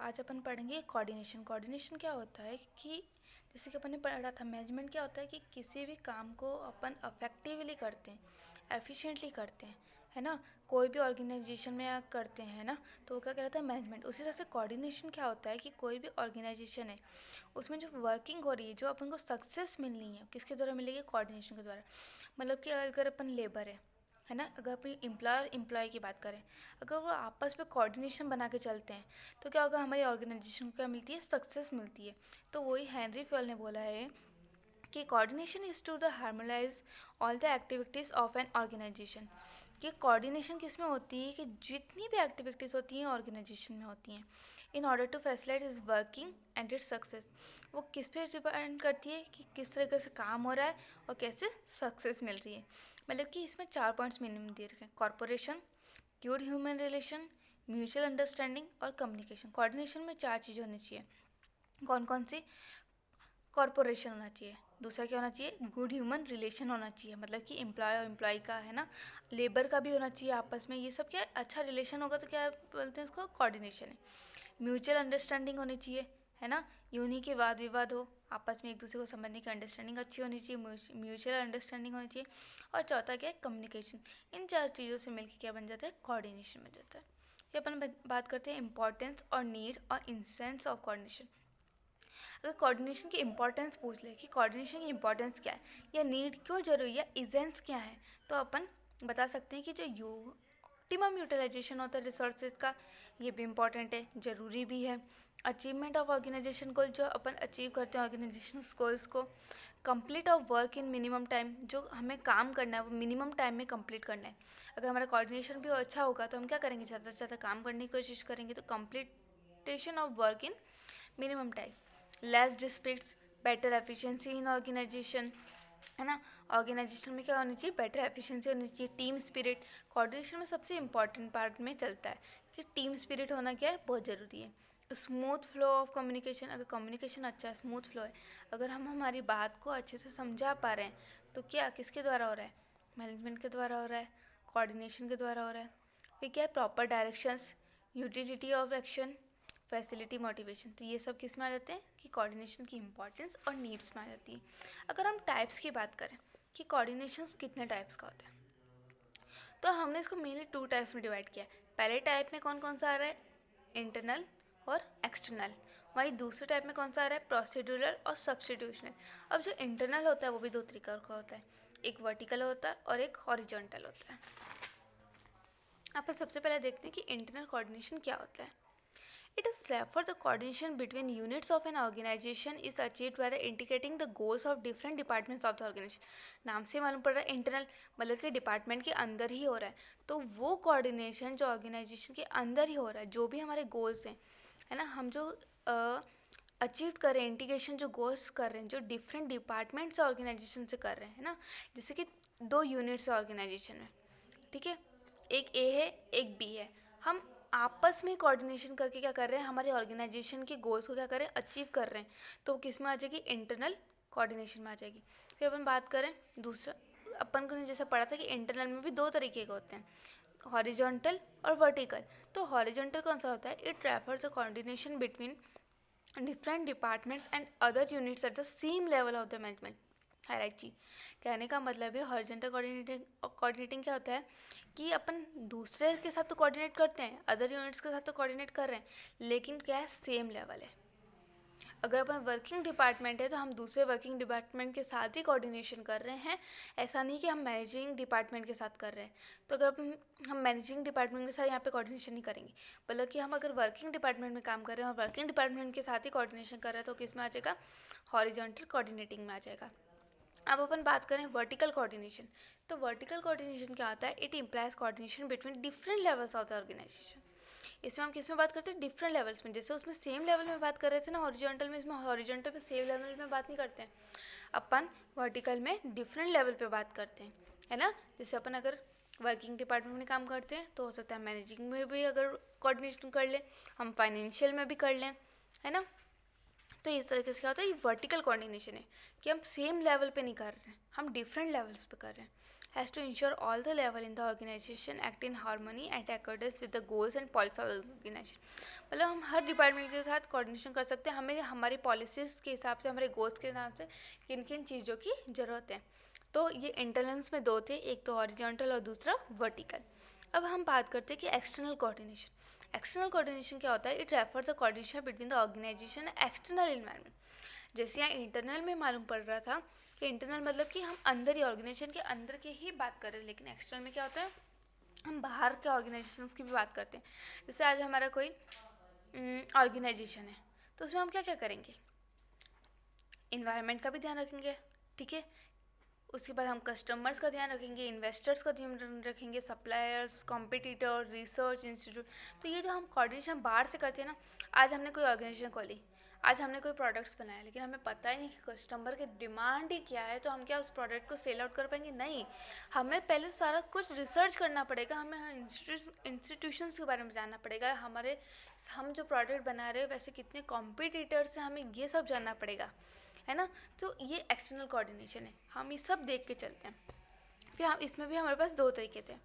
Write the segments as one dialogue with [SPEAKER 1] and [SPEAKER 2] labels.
[SPEAKER 1] आज अपन पढ़ेंगे coordination. Coordination क्या होता है कि जैसे कि अपन ने पढ़ा था, मैनेजमेंट क्या होता है कि किसी भी काम को अपन अफेक्टिवली करते हैं, एफिशिएंटली करते हैं, है ना। कोई भी ऑर्गेनाइजेशन में करते हैं ना, तो वो क्या कहलाता है, मैनेजमेंट। उसी तरह से कोऑर्डिनेशन क्या होता है कि कोई भी ऑर्गेनाइजेशन है, उसमें जो वर्किंग हो रही है, जो अपन को सक्सेस मिलनी है, किसके द्वारा मिलेगी, कोऑर्डिनेशन के द्वारा। मतलब कि अगर अपन लेबर है ना, अगर अपनी एम्प्लॉयर एम्प्लॉय की बात करें, अगर वो आपस में कोऑर्डिनेशन बना के चलते हैं, तो क्या होगा, हमारी ऑर्गेनाइजेशन को क्या मिलती है, सक्सेस मिलती है। तो वही हेनरी फ्योल ने बोला है कि coordination is to the harmonise all the activities of an organisation. कि कोऑर्डिनेशन किस में होती है, कि जितनी भी एक्टिविटीज़ होती हैं ऑर्गेनाइजेशन में होती हैं, in order to facilitate is working and its success. वो किस पे डिपेंड करती है कि किस तरीके से काम हो रहा है और कैसे सक्सेस मिल रही है। मतलब कि इसमें 4 पॉइंट्स मिनिमम दे रखे हैं: corporation, good human relation, mutual understanding और कम्युनिकेशन। कोऑर्डिनेशन में 4 चीज़ें होनी चाहिए। कौन कौन सी? कॉरपोरेशन होना चाहिए, दूसरा क्या होना चाहिए, गुड ह्यूमन रिलेशन होना चाहिए, मतलब कि एम्प्लॉय और एम्प्लॉय का, है ना, लेबर का भी होना चाहिए आपस में। ये सब क्या अच्छा रिलेशन होगा तो क्या बोलते हैं उसको, कोऑर्डिनेशन है। म्यूचुअल अंडरस्टैंडिंग होनी चाहिए, है ना, यूनी के वाद विवाद हो, आपस में एक दूसरे को समझने की अंडरस्टैंडिंग अच्छी होनी चाहिए, म्यूचुअल अंडरस्टैंडिंग होनी चाहिए। और चौथा क्या है, कम्युनिकेशन। इन 4 चीज़ों से मिलकर क्या बन जाता है, कोऑर्डिनेशन बन जाता है। ये अपन बात करते हैं इंपॉर्टेंस और नीड और इंसेंस ऑफ कोऑर्डिनेशन। अगर कोऑर्डिनेशन की इंपॉर्टेंस पूछ ले कि कोऑर्डिनेशन की इंपॉर्टेंस क्या है, या नीड क्यों जरूरी है, इजेंस क्या है, तो अपन बता सकते हैं कि जो ऑप्टिमम यूटिलाइजेशन होता है रिसोर्सेज का, ये भी इम्पॉर्टेंट है, ज़रूरी भी है। अचीवमेंट ऑफ ऑर्गेनाइजेशन गोल, जो अपन अचीव करते हैं ऑर्गेनाइजेशन गोल्स को। Complete of work in minimum time, जो हमें काम करना है वो मिनिमम टाइम में कंप्लीट करना है। अगर हमारा कोऑर्डिनेशन भी अच्छा होगा तो हम क्या करेंगे, ज़्यादा से ज़्यादा काम करने की कोशिश करेंगे। तो completion of work in minimum time, less disputes, better efficiency in organisation, है ना। ऑर्गेनाइजेशन में क्या होनी चाहिए, बेटर एफिशिएंसी होनी चाहिए। टीम स्पिरिट कोऑर्डिनेशन में सबसे इंपॉर्टेंट पार्ट में चलता है कि टीम स्पिरिट होना क्या है, बहुत ज़रूरी है। स्मूथ फ्लो ऑफ कम्युनिकेशन, अगर कम्युनिकेशन अच्छा है, स्मूथ फ्लो है, अगर हम हमारी बात को अच्छे से समझा पा रहे हैं, तो क्या किसके द्वारा हो रहा है, मैनेजमेंट के द्वारा हो रहा है, कोऑर्डिनेशन के द्वारा हो रहा है। फिर क्या है, proper directions, utility of action, facility, motivation. तो ये सब किस में आ जाते हैं कि कोऑर्डिनेशन की इंपॉर्टेंस और नीड्स में आ जाती है। अगर हम टाइप्स की बात करें कि कोऑर्डिनेशन कितने टाइप्स का होता है, तो हमने इसको मेनली 2 टाइप्स में डिवाइड किया है। पहले टाइप में कौन कौन सा आ रहा है, इंटरनल और एक्सटर्नल। वहीं दूसरे टाइप में कौन सा आ रहा है, प्रोसीड्यूरल और सब्सटीट्यूशनल। अब जो इंटरनल होता है वो भी 2 तरीके का होता है, एक वर्टिकल होता है और एक हॉरिजॉन्टल होता है। अपन सबसे पहले देखते हैं कि इंटरनल कोऑर्डिनेशन क्या होता है। It is therefore the coordination between units of an organization is achieved by the integrating the goals of different departments of the organization. नाम से मालूम पड़ रहा है इंटरनल, मतलब कि डिपार्टमेंट के अंदर ही हो रहा है। तो वो कोऑर्डिनेशन जो ऑर्गेनाइजेशन के अंदर ही हो रहा है, जो भी हमारे गोल्स हैं, है ना, हम जो अचीव कर रहे हैं, इंटीग्रेशन जो गोल्स कर रहे हैं, जो डिफरेंट डिपार्टमेंट्स ऑर्गेनाइजेशन से कर रहे हैं, है ना। जैसे कि 2 यूनिट्स है ऑर्गेनाइजेशन में, ठीक है, एक ए है एक बी है। हम आपस में कोऑर्डिनेशन करके क्या कर रहे हैं, हमारे ऑर्गेनाइजेशन के गोल्स को क्या कर रहे हैं, अचीव कर रहे हैं। तो किस में आ जाएगी, इंटरनल कोऑर्डिनेशन में आ जाएगी। फिर अपन बात करें दूसरा, अपन को जैसे पढ़ा था कि इंटरनल में भी 2 तरीके के होते हैं, हॉरिजॉन्टल और वर्टिकल। तो हॉरिजॉन्टल कौन सा होता है, it refers the coordination between different departments and other units at the same level of the management hierarchy. कहने का मतलब है हॉरिजॉन्टल कोऑर्डिनेटिंग क्या होता है कि अपन दूसरे के साथ तो कोऑर्डिनेट करते हैं, अदर यूनिट्स के साथ तो कोऑर्डिनेट कर रहे हैं, लेकिन क्या है, सेम लेवल है। अगर अपन वर्किंग डिपार्टमेंट है तो हम दूसरे वर्किंग डिपार्टमेंट के साथ ही कोऑर्डिनेशन कर रहे हैं, ऐसा नहीं कि हम मैनेजिंग डिपार्टमेंट के साथ कर रहे हैं। तो अगर हम मैनेजिंग डिपार्टमेंट के साथ यहाँ पे कोऑर्डिनेशन नहीं करेंगे, बल्कि हम अगर वर्किंग डिपार्टमेंट में काम कर रहे हैं और वर्किंग डिपार्टमेंट के साथ ही कोऑर्डिनेशन कर रहे हैं, तो किस में आ जाएगा, हॉरिजॉन्टल कोऑर्डिनेटिंग में आ जाएगा। अब अपन बात करें वर्टिकल कोऑर्डिनेशन, तो वर्टिकल कोऑर्डिनेशन क्या होता है, it implies coordination between different levels of the organisation. इसमें हम किस में बात करते हैं, डिफरेंट लेवल्स में। जैसे उसमें सेम लेवल में बात कर रहे थे ना हॉरिजॉन्टल में, इसमें हॉरिजॉन्टल में सेम लेवल में बात नहीं करते हैं अपन, वर्टिकल में डिफरेंट लेवल पे बात करते हैं, है ना। जैसे अपन अगर वर्किंग डिपार्टमेंट में काम करते हैं तो हो सकता है मैनेजिंग में भी अगर कोऑर्डिनेशन कर लें, हम फाइनेंशियल में भी कर लें, है ना। तो इस तरीके से क्या होता है, ये वर्टिकल कोऑर्डिनेशन है कि हम सेम लेवल पे नहीं कर रहे हैं, हम डिफरेंट लेवल्स पे कर रहे हैं। has to ensure all the level in the organization act in harmony and accordance with the goals and policies of the organization. मतलब हम हर डिपार्टमेंट के साथ कोऑर्डिनेशन कर सकते हैं, हमें हमारी पॉलिसीज़ के हिसाब से, हमारे गोल्स के हिसाब से किन किन चीज़ों की ज़रूरत है। तो ये इंटरनल्स में दो थे, एक तो हॉरिजॉन्टल और दूसरा वर्टिकल। अब हम बात करते हैं कि एक्सटर्नल कोऑर्डिनेशन। एक्सटर्नल कोऑर्डिनेशन क्या होता है? It refer the coordination between the organisation and external environment. जैसे यहाँ इंटरनल में मालूम पड़ रहा था कि इंटरनल मतलब कि हम अंदर ही, ऑर्गेनाइजेशन के अंदर के ही बात कर रहे हैं, लेकिन एक्सटर्नल में क्या होता है, हम बाहर के ऑर्गेनाइजेशन की भी बात करते हैं। जैसे आज हमारा कोई ऑर्गेनाइजेशन है, तो उसमें हम क्या क्या करेंगे? इन्वायरमेंट का भी ध्यान रखेंगे, ठीक है। उसके बाद हम कस्टमर्स का ध्यान रखेंगे, इन्वेस्टर्स का ध्यान रखेंगे, सप्लायर्स, कॉम्पिटिटर, रिसर्च इंस्टीट्यूट। तो ये जो हम कोऑर्डिनेशन बाहर से करते हैं ना, आज हमने कोई ऑर्गेनाइजेशन खोली, आज हमने कोई प्रोडक्ट्स बनाया, लेकिन हमें पता ही नहीं कि कस्टमर की डिमांड ही क्या है, तो हम क्या उस प्रोडक्ट को सेल आउट कर पाएंगे? नहीं, हमें पहले सारा कुछ रिसर्च करना पड़ेगा, हमें इंस्टीट्यूशंस के बारे में जानना पड़ेगा, हम जो प्रोडक्ट बना रहे हैं वैसे कितने कॉम्पिटिटर्स हैं, हमें ये सब जानना पड़ेगा, है ना। तो ये एक्सटर्नल कोऑर्डिनेशन है, हम ये सब देख के चलते हैं। फिर हम इसमें भी हमारे पास दो तरीके थे,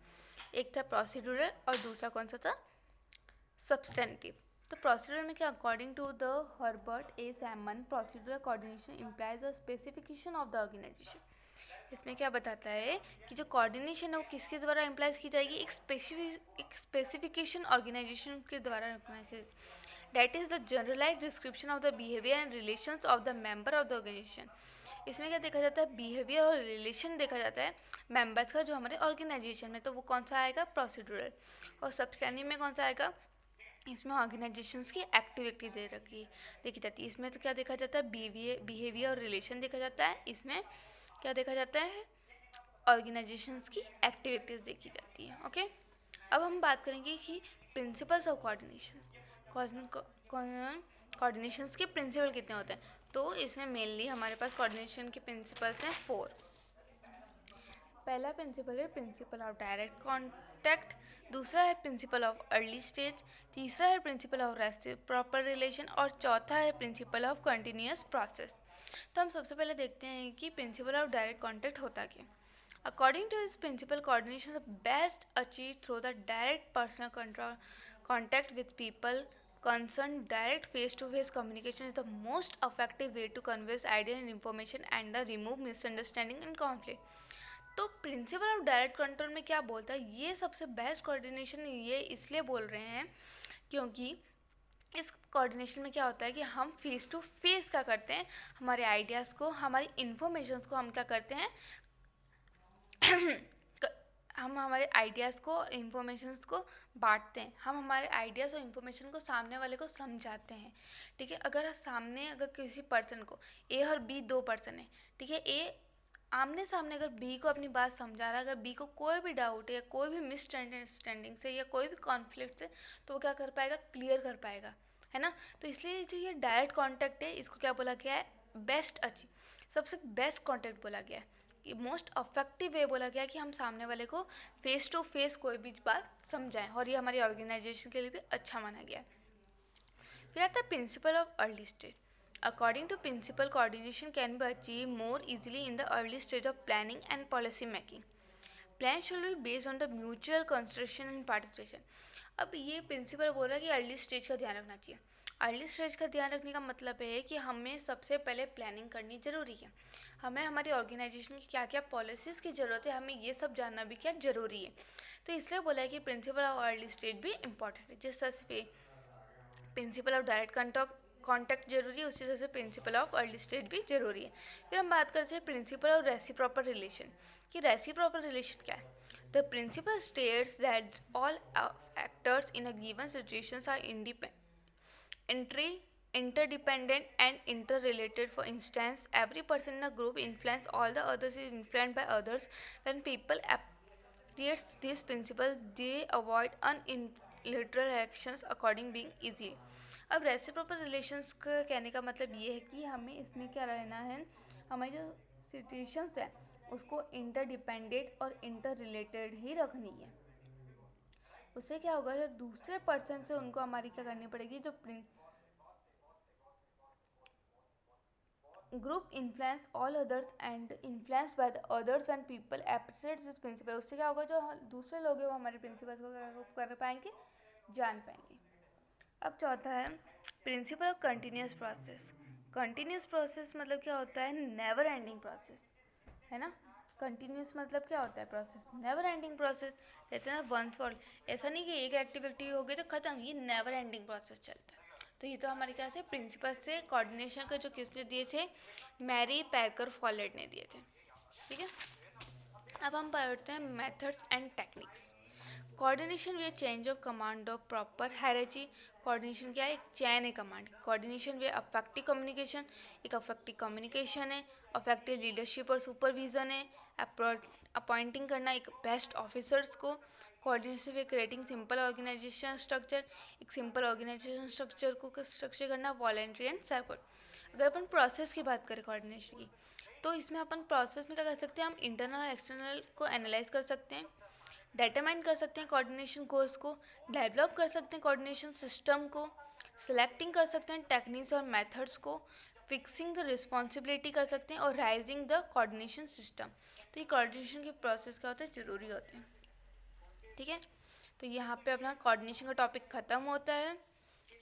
[SPEAKER 1] एक था प्रोसीड्यूरल और दूसरा कौन सा था? सब्सटेंटिव। तो प्रोसीड्यूरल में क्या? According to the Herbert A Simon, procedural coordination implies the specification of the organisation. इसमें क्या बताता है कि जो कोऑर्डिनेशन है वो किसके द्वारा इम्प्लाइज की जाएगी? एक स्पेसिफिकेशन ऑर्गेनाइजेशन के द्वारा implies, that is the generalized description of the behavior and relations of the member of the organization। इसमें क्या देखा जाता है? बिहेवियर और रिलेशन देखा जाता है मेंबर्स का जो हमारे ऑर्गेनाइजेशन में, तो वो कौन सा आएगा? प्रोसीड्यूरल। और सब्सटेंटिव में कौन सा आएगा? इसमें ऑर्गेनाइजेशंस की एक्टिविटी दे रखी देखी जाती है। इसमें तो क्या देखा जाता है? बिहेवियर और रिलेशन देखा जाता है। इसमें क्या देखा जाता है? ऑर्गेनाइजेशंस की एक्टिविटीज़ देखी जाती है। ओके, अब हम बात करेंगे कि प्रिंसिपल्स ऑफ कोऑर्डिनेशन, कोऑर्डिनेशंस के प्रिंसिपल कितने होते हैं। तो इसमें मेनली हमारे पास कोऑर्डिनेशन के प्रिंसिपल्स हैं 4। पहला प्रिंसिपल है प्रिंसिपल ऑफ डायरेक्ट कॉन्टैक्ट, दूसरा है प्रिंसिपल ऑफ अर्ली स्टेज, तीसरा है प्रिंसिपल ऑफ रेसिप्रोकल रिलेशन और चौथा है प्रिंसिपल ऑफ कंटिन्यूअस प्रोसेस। तो हम सबसे पहले देखते हैं कि प्रिंसिपल ऑफ डायरेक्ट कॉन्टैक्ट होता क्या। According to his principle, coordination is best achieved through the direct personal contact with people concerned. Direct face-to-face communication is the most effective way to convey ideas and information and remove misunderstanding and conflict। तो principle of direct control में क्या बोलता है? ये सबसे best coordination ये इसलिए बोल रहे हैं क्योंकि इस कोऑर्डिनेशन में क्या होता है कि हम फेस टू फेस क्या करते हैं, हमारे आइडियाज़ को, हमारी इन्फॉर्मेशन को हम क्या करते हैं हम हमारे आइडियाज़ को और इन्फॉर्मेशंस को बांटते हैं, हम हमारे आइडियाज़ और इन्फॉर्मेशन को सामने वाले को समझाते हैं, ठीक है। अगर किसी पर्सन को, ए और बी दो पर्सन है, ठीक है, ए आमने सामने अगर बी को अपनी बात समझा रहा है, अगर बी को कोई भी डाउट है या कोई भी मिसअंडरस्टैंडिंग से या कोई भी कॉन्फ्लिक्ट से, तो वो क्या कर पाएगा? क्लियर कर पाएगा, है ना। तो इसलिए जो ये डायरेक्ट कॉन्टैक्ट है इसको क्या बोला गया है? बेस्ट अच्छी, सबसे बेस्ट कॉन्टैक्ट बोला गया है, मोस्ट अफेक्टिव वे बोला गया कि हम सामने वाले को फेस टू फेस कोई भी बात समझाएं, और ये हमारी ऑर्गेनाइजेशन के लिए भी अच्छा माना गया है। फिर आता है principle of early stage. According to principle, coordination can be achieve more easily in the early stage of planning and policy making. Plan should be based on the mutual consideration and participation. अब ये principal बोल रहा है कि early stage का ध्यान रखना चाहिए। अर्ली स्टेज का ध्यान रखने का मतलब है कि हमें सबसे पहले प्लानिंग करनी ज़रूरी है, हमें हमारी ऑर्गेनाइजेशन की क्या क्या पॉलिसीज़ की ज़रूरत है, हमें ये सब जानना भी क्या ज़रूरी है। तो इसलिए बोला है कि प्रिंसिपल ऑफ अर्ली स्टेज भी इम्पॉर्टेंट है। जिस तरह से प्रिंसिपल ऑफ डायरेक्ट कॉन्टैक्ट जरूरी है, उसी तरह से प्रिंसिपल ऑफ अर्ली स्टेज भी जरूरी है। फिर हम बात करते हैं प्रिंसिपल ऑफ रेसिप्रोकल रिलेशन, कि रेसिप्रोकल रिलेशन क्या है। The principle states that all actors in a given situations are interdependent and interrelated. For instance, every person in a group influences all the others, is influenced by others. When people appreciate this principle, they avoid unilateral actions according being easy। अब reciprocal relations का कहने का मतलब ये है कि हमें इसमें क्या रहना है, हमारी जो सिचुएशंस है उसको इंटरडिपेंडेंट और इंटर रिलेटेड ही रखनी है। उससे क्या होगा, जो दूसरे पर्सन से उनको हमारी क्या करनी पड़ेगी, जो group influence all others and influenced by the others when people appreciate this principle। उससे क्या होगा, जो दूसरे लोग हैं वो हमारे प्रिंसिपल्स को कर पाएंगे, जान पाएंगे। अब चौथा है principle of continuous process. Continuous process मतलब क्या होता है, नेवर एंडिंग प्रोसेस, है ना। कंटिन्यूस मतलब क्या होता है, प्रोसेस नेवर एंडिंग प्रोसेस, कहते हैं ना वंस फॉर। ऐसा नहीं कि एक एक्टिविटी हो गई तो खत्म, ये नेवर एंडिंग प्रोसेस चलता है। तो ये तो हमारे क्या से प्रिंसिपल से कोऑर्डिनेशन का जो किसने दिए थे, मैरी पैकर फॉलेट ने दिए थे, ठीक है। अब हम पढ़ते हैं methods and techniques. Coordination way chain of command of proper hierarchy. Coordination क्या है, एक चैन है command. Coordination way effective communication, एक अफेक्टिव कम्युनिकेशन है। अफेक्टिव लीडरशिप और सुपरविजन है। अपॉइंटिंग करना एक बेस्ट ऑफिसर्स को। Coordination way creating simple organisation structure, एक सिंपल ऑर्गेनाइजेशन स्ट्रक्चर को स्ट्रक्चर करना, वॉलेंट्री एंड सर्कुलर। अगर अपन प्रोसेस की बात करें कोऑर्डिनेशन की, तो इसमें अपन प्रोसेस में क्या कर सकते हैं, हम इंटरनल और एक्सटर्नल को एनालाइज कर सकते हैं, डेटरमाइन कर सकते हैं कोऑर्डिनेशन गोल्स को, डेवलप कर सकते हैं कोऑर्डिनेशन सिस्टम को, सिलेक्टिंग कर सकते हैं टेक्निक्स और मेथड्स को, फिक्सिंग द रिस्पॉन्सिबिलिटी कर सकते हैं और राइजिंग द कोऑर्डिनेशन सिस्टम। तो ये कोऑर्डिनेशन के प्रोसेस क्या होते हैं, जरूरी होते हैं, ठीक है। तो यहाँ पे अपना कोऑर्डिनेशन का टॉपिक खत्म होता है।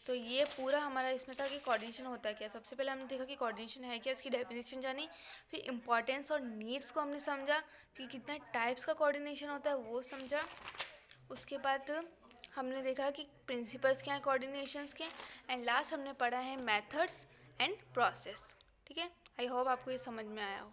[SPEAKER 1] तो ये पूरा हमारा इसमें था कि कोऑर्डिनेशन होता है क्या। सबसे पहले हमने देखा कि कोऑर्डिनेशन है क्या, इसकी डेफिनेशन जानी, फिर इंपॉर्टेंस और नीड्स को हमने समझा कि कितने टाइप्स का कोऑर्डिनेशन होता है वो समझा। उसके बाद हमने देखा कि प्रिंसिपल्स क्या हैं कोऑर्डिनेशंस के, एंड लास्ट हमने पढ़ा है मेथड्स एंड प्रोसेस, ठीक है। आई होप आपको ये समझ में आया हो।